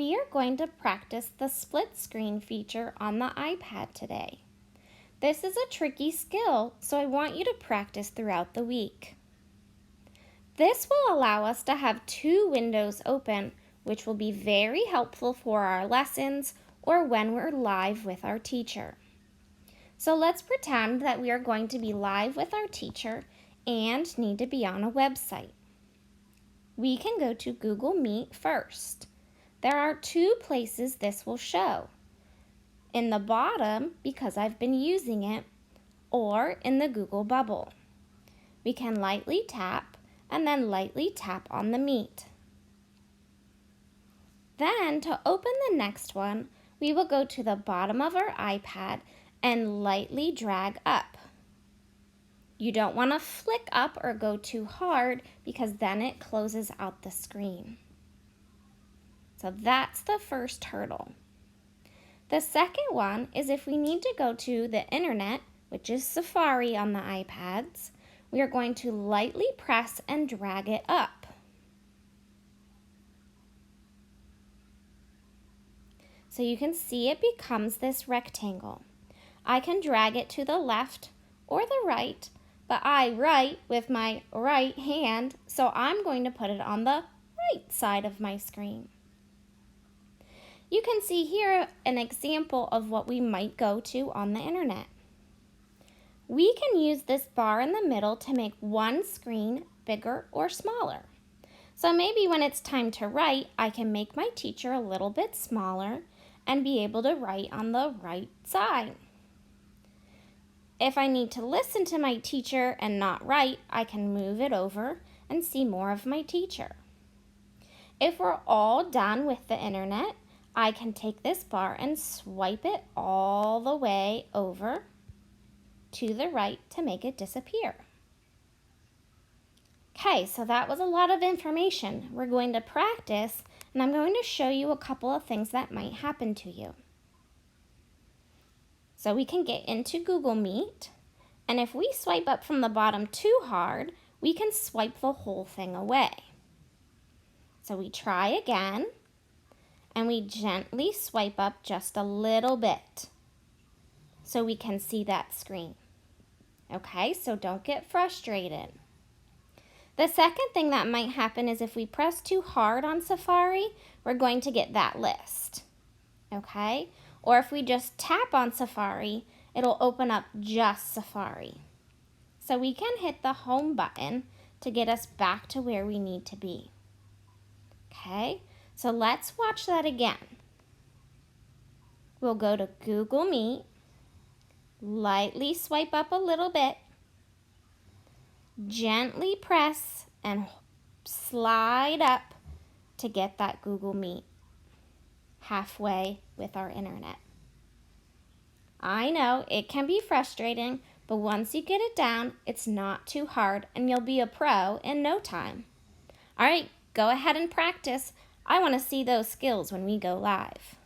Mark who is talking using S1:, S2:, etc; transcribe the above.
S1: We are going to practice the split screen feature on the iPad today. This is a tricky skill, so I want you to practice throughout the week. This will allow us to have two windows open, which will be very helpful for our lessons or when we're live with our teacher. So let's pretend that we are going to be live with our teacher and need to be on a website. We can go to Google Meet first. There are two places this will show. In the bottom, because I've been using it, or in the Google bubble. We can lightly tap and then lightly tap on the Meet. Then to open the next one, we will go to the bottom of our iPad and lightly drag up. You don't want to flick up or go too hard because then it closes out the screen. So that's the first hurdle. The second one is if we need to go to the internet, which is Safari on the iPads, we are going to lightly press and drag it up. So you can see it becomes this rectangle. I can drag it to the left or the right, but I write with my right hand, so I'm going to put it on the right side of my screen. You can see here an example of what we might go to on the internet. We can use this bar in the middle to make one screen bigger or smaller. So maybe when it's time to write, I can make my teacher a little bit smaller and be able to write on the right side. If I need to listen to my teacher and not write, I can move it over and see more of my teacher. If we're all done with the internet, I can take this bar and swipe it all the way over to the right to make it disappear. Okay, so that was a lot of information. We're going to practice, and I'm going to show you a couple of things that might happen to you. So we can get into Google Meet, and if we swipe up from the bottom too hard, we can swipe the whole thing away. So we try again, and we gently swipe up just a little bit so we can see that screen. Okay, so don't get frustrated. The second thing that might happen is if we press too hard on Safari, we're going to get that list. Okay? Or if we just tap on Safari, it'll open up just Safari. So we can hit the home button to get us back to where we need to be. Okay? So let's watch that again. We'll go to Google Meet, lightly swipe up a little bit, gently press and slide up to get that Google Meet halfway with our internet. I know it can be frustrating, but once you get it down, it's not too hard and you'll be a pro in no time. All right, go ahead and practice. I want to see those skills when we go live.